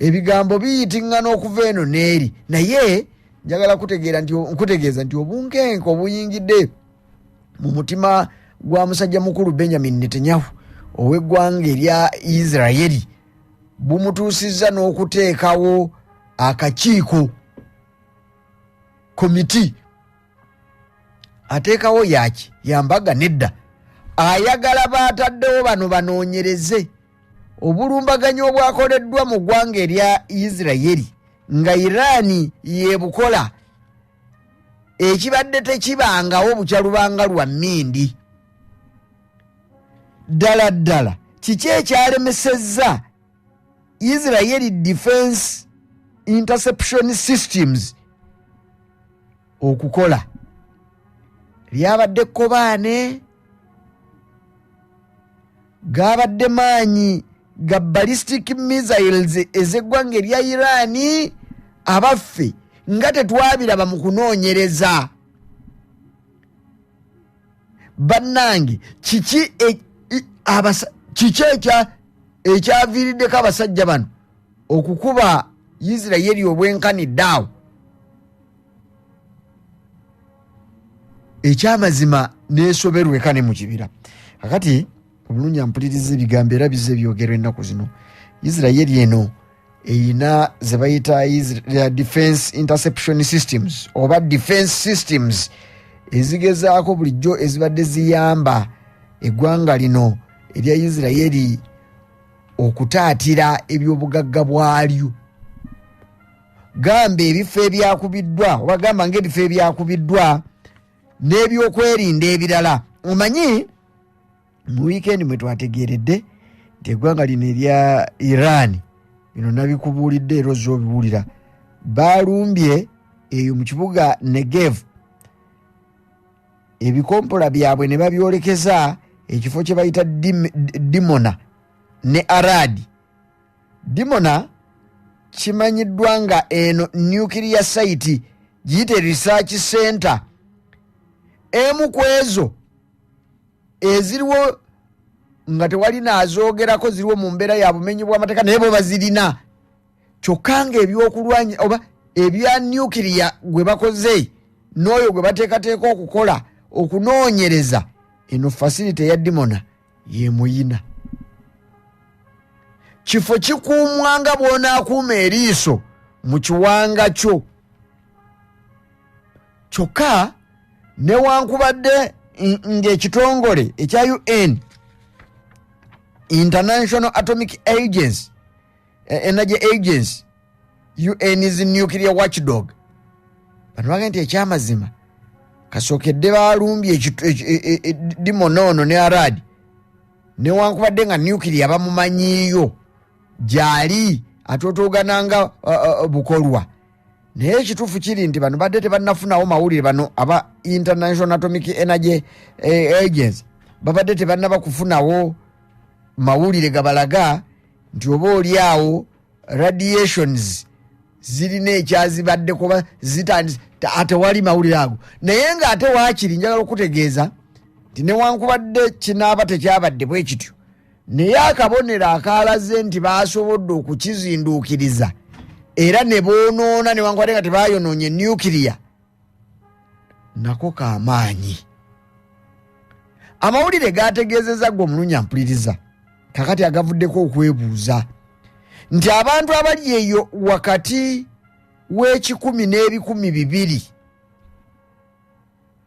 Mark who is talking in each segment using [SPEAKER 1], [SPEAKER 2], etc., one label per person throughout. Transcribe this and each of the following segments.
[SPEAKER 1] ebigambo biyitingana okuva eno n'eri naye njagala nkutegeeza nti obunkenke obuyingidde mu mutima gwa musajja mukulu Benjamin Netanyahu ow'eggwanga erya Isirayiri bumutuusizza n'okuteekawo akakiiko komiti ateekawo yaki yambaga nedda ayagala baataddewo bano banoonyereze obulumbaganyo obwakoleddwa mu ggwanga erya Isirayiri nga Iraani yeebukola ekibadde tekibangawo bukyalubanga lwa mmindi ddala kiki ekyalemesezza Israeli Defense Interception Systems okukola lyabadde kobaane gabadde maanyi ga ballistic missiles ezeggwanga erya Iraani abaffe nga tetwabiraba mu kunoonyereza bannange kiki ekyaviiriddeko abasajja bano okukuba Isirayiri obwenkanidde awo ekyamazima neesoberweka ne mu kibira kakati obulungi ampuliriza ebigambo era bizze byogerwa ennaku zino Isirayiri eno eyina ze bayita Defense Interception Systems oba Defense Systems ezigezaako bulijjo ezibadde ziyamba eggwanga lino erya Isirayiri okutaatira ebyobugagga bwalyo gamba ebifo ebyakubiddwa oba gamba ng'ebifo ebyakubiddwa n'ebyokwerinda ebirala omanyi mu weekend mwe twategeeredde nti eggwanga lino erya Iran bino nabikubuulidde era ozoobibuulira balumbye eyo mu kibuga Negev ebikompola byabwe ne babyolekeza ekifo kye bayita Dimona ne Arad. Dimona kimanyiddwa nga eno nuclear site giyite research center emu kwezo eziriwo nga tewali naazoogerako ziriwo mu mbeera ya bumenyi bw'amateeka naye bo bazirina kyokka nga ebyokulwanya oba ebya nuclear gwe bakoze n'oyo gwe bateekateeka okukola okunoonyereza eno facility ya Dimona ye muyina kifo kikuumwanga bw'onaakuuma eriiso mu kiwanga kyo kyokka newankubadde ng'ekitongole ekya UN International Atomic Agency Energy Agency UN is nuclear watchdog bano bagamba nti ekyamazima kasookedde balumbye Dimona ono ne Arad newankubadde nga nuclear bamumanyiiyo gyali atotoogananga bukolwa naye ekituufu kiri nti bano badde tebannafunawo mawulire bano aba International Atomic Energy Agency babadde tebannaba kufunawo mawulire gabalaga nti oba oliawo radiations zirina ekyazibadde kuba zitandise ate wali mawulire ago naye nga ate waakiri njagala okutegeeza nti newankubadde kinaaba tekyabadde bwe kityo naye akabonero akaalaze nti baasobodde okukizinduukiriza era ne boonoona newankubadde nga tebayonoonye nuclear nako kaamaanyi amawulire gategeezezza gwe omulungi ampuliriza kakati agavuddeko okwebuuza nti abantu abali eyo wakati w'ekikumi n'ebikumi bibiri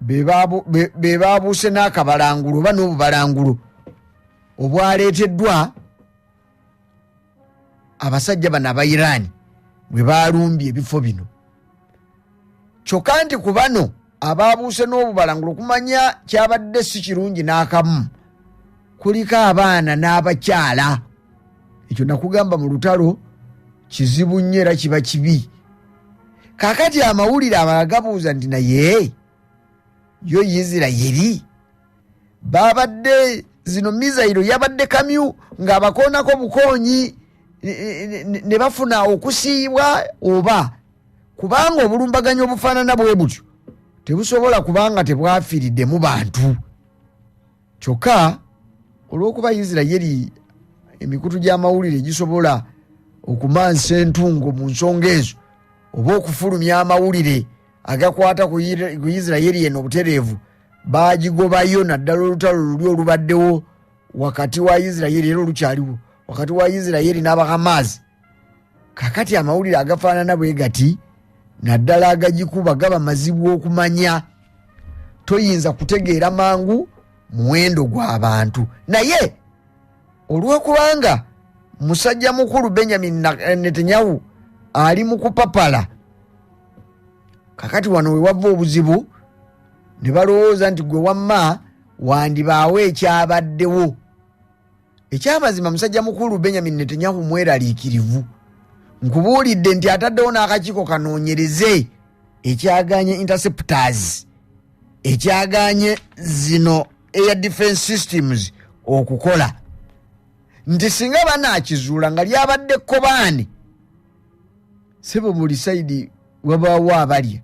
[SPEAKER 1] be baabuuse n'akabalangulo oba n'obubalangulo obwaleeteddwa abasajja bano aba Iran bwe baalumbye ebifo bino kyokka nti ku bano abaabuuse n'obubalangulo kumanya kyabadde si kirungi n'akamu kuliko abaana n'abakyala ekyo nakugamba mu lutalo kizibu nnyo era kiba kibi kakati amawulire abagabuuza nti naye yo Isirayiri babadde zino mizayiro yabadde kamyu ng'abakoonako bukoonyi ne bafuna okusiibwa oba kubanga obulumbaganyo obufaanana bwe butyo tebusobola kubanga tebwafiiriddemu bantu kyokka olw'okuba Isirayiri emikutu gy'amawulire gisobola okumansa entungo mu nsonga ezo oba okufulumya amawulire agakwata ku Isirayiri eno obutereevu bagigobayo naddala olutalo luli olubaddewo wakati wa Isirayiri era olukyaliwo wakati wa Isirayiri n'Abahamaasi. Kakati amawulire agafaanana bwe gati naddala agagikuba gaba mazibu okumanya. Toyinza kutegeera mangu muwendo gw'abantu. Naye olw'okubanga musajja mukulu Benjamin Netanyahu ali mu kupapala, kakati wano we wava obuzibu ne balowooza nti gwe wamma wandibaawo ekyabaddewo. Ekyamazima musajja mukulu Benjamin Netanyahu mweraliikirivu. Nkubuulidde nti ataddewo n'akakiiko kanoonyereze ekyaganye interceptors, ekyaganye zino air defense systems okukola. Nti singa banaakizuula nga lyabadde Kobani, sebo buli saidi wabaawo abalya.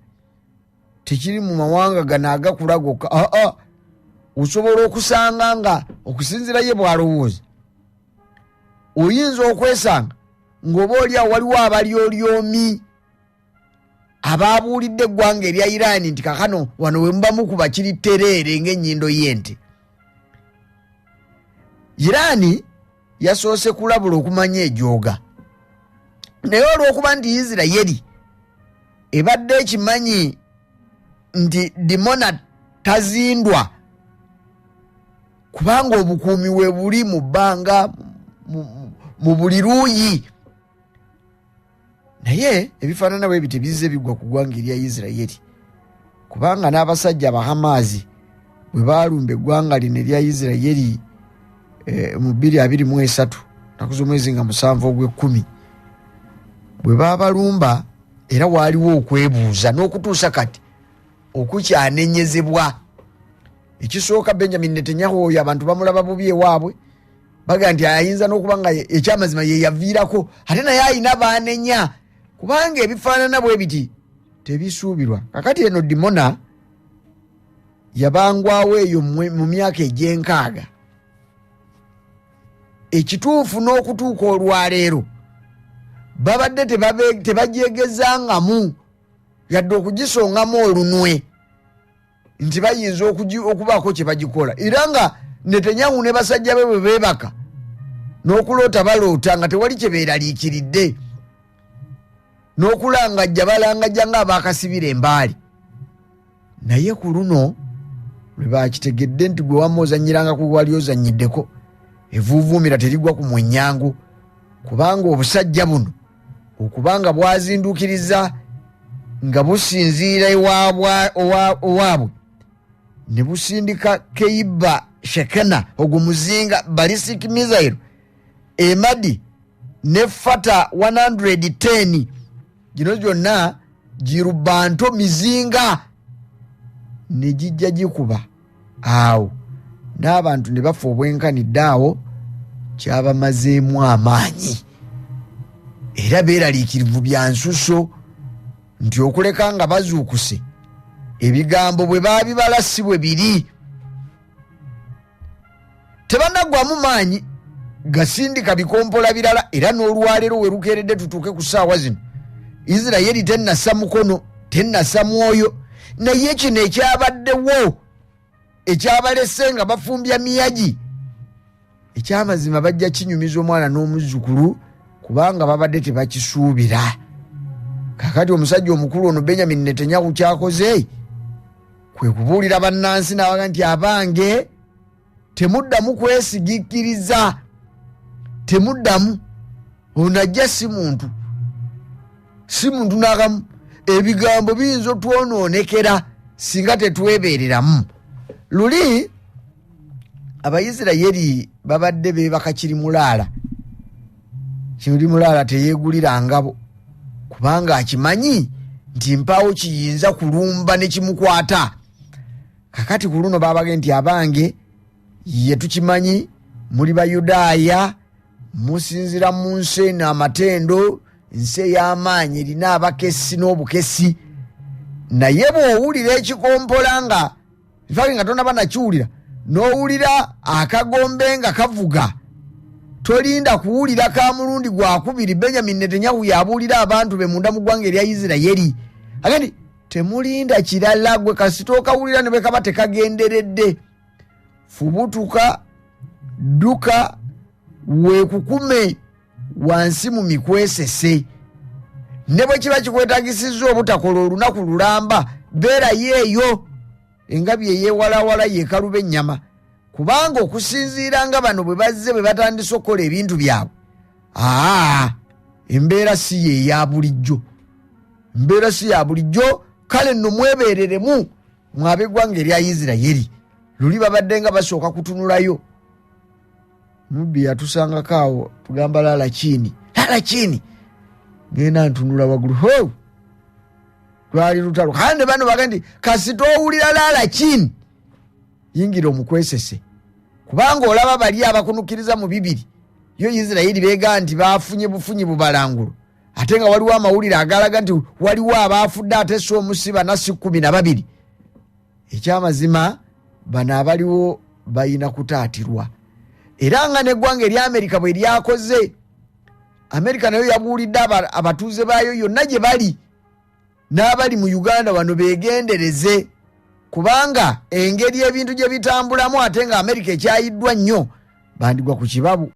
[SPEAKER 1] Tekiri mu mawanga gano agakula gokka. Osobola okusanga nga okusinziira ye bw'alowooza oyinza okwesanga ng'oba oliawo waliwo abalyolyomi abaabuulidde eggwanga erya Iran nti kakano wano we muba mukuba kiri ttereere ng'ennyindo y'ente. Iran yasoose kulabula okumanya ejooga, naye olw'okuba nti Isirayiri ebadde ekimanyi nti Dimona tazindwa kubanga obukuumi we buli mu bbanga mu buli luuyi, naye ebifaanana bwe biti bizze bigwa ku ggwanga erya Isirayiri kubanga n'abasajja Abahamaasi bwe baalumba eggwanga lino erya Isirayiri mu 2023 nnaku z'omwezi nga 7 ogw'ekkumi bwe baabalumba era waaliwo okwebuuza n'okutuusa kati okukyanenyezebwa. Ekisooka Benjamin Netanyahu oyo abantu bamulaba bubi ewaabwe baga nti ayinza n'okuba nga ekyamazima ye yaviirako ate naye ayina baanenya kubanga ebifaanana bwe biti tebisuubirwa. Kakati eno Dimona yabangwawo eyo mu myaka egy'enkaaga. Ekituufu n'okutuuka olwaleero babadde tebagyegezangamu yadde okugisongamu olunwe nti bayinza okubaako kye bagikola. Era nga Netanyahu ne basajja be bwe beebaka n'okuloota baloota nga tewali kye beeraliikiridde, n'okulangajja balangajja ng'abaakasibira embaali. Naye ku luno lwe baakitegedde nti gwe wamma ozannyiranga ku wali ozannyiddeko evuuvuumira terigwa ku mwenyangu, kubanga obusajja buno okubanga bwazinduukiriza nga businziira owaabwe ne busindika Keiba Shekena ogwo muzinga ballistic missile emadi ne Fata 110 gino gyonna girubanto mizinga ne gijja gikuba awo n'abantu ne bafa obwenkanidde awo kyabamazeemu amaanyi era beeraliikirivu bya nsuso nti okuleka nga bazuukuse ebigambo bwe baabibala si bwe biri. Tebanaggwamu maanyi gasindika bikompola birala era n'olwaleero we lukeeredde tutuuke ku ssaawa zino Isirayiri tennassa mukono tennassa mwoyo, naye kino ekyabaddewo ekyabalese nga bafumbya miyagi ekyamazima bajja kinyumiza omwana n'omuzzukulu kubanga babadde tebakisuubira. Kakati omusajja omukulu ono Benjamin Netanyahu kyakoze kwe kubuulira bannansi n'abaga nti abange temuddamu kwesigikiriza, temuddamu, ono ajja si muntu n'akamu. Ebigambo biyinza otwonoonekera singa tetwebeereramu. Luli Abayisirayiri babadde beebaka kiri mulaala. Kiri mulaala teyeegulira ngabo kubanga akimanyi nti mpaawo kiyinza kulumba ne kimukwata. Kakati ku luno baabage nti abange ye tukimanyi muli Bayudaaya musinzira mu nsi eno amatendo, nsi ey'amaanyi erina abakesi n'obukesi, naye bw'owulira ekikompola nga ifaki nga tonna banakiwulira n'owulira akagombe nga kavuga tolinda kuwulira ka mulundi gwakubiri Benjamin Netanyahu yabuulira abantu be munda mu ggwanga erya Isirayiri. Agandi temulinda kirala gwe kasito kawulira ne bekaba tekagenderedde. Fubutuka duka wekukume wansi mu mikwesese. Ne bwe kiba kikwetagisizza obutakola olunaku lulamba beera yeeyo engabi eyewalawala yeekaluba ennyama. Kubanga okusinziira nga bano bwe bazze bwe batandise okukola ebintu byabwe, embeera si ye ya bulijjo. Embeera si ya bulijjo. Kale nno mwebeereremu mwab'eggwanga erya Isirayiri. Luli babadde nga basooka kutunulayo. Mubbi yatusangako awo tugamba lala chini. Ngenda ntunula waggulu. Ho! Lwali lutalo. Kande bano bagandi kasito owulira lala chini. Yingira omukwesese. Kubanga olaba bali abakunukiriza mu Bibiri. Yo Isirayiri beega nti bafunye bufunyi bubalangulo. Ate nga waliwo amawulire agalaga nti waliwo abaafudde ate so omusiba nasi 12. Ekyamazima bano abaliwo bayina kutaatirwa. Era nga n'eggwanga erya Amerika bwe lyakoze, Amerika nayo yabuulidde abatuuze baayo yonna gye bali n'abali mu Uganda wano beegendereze. Kubanga engeri ebintu gye bitambulamu ate nga Amerika ekyayiddwa nnyo bandigwa ku kibabu.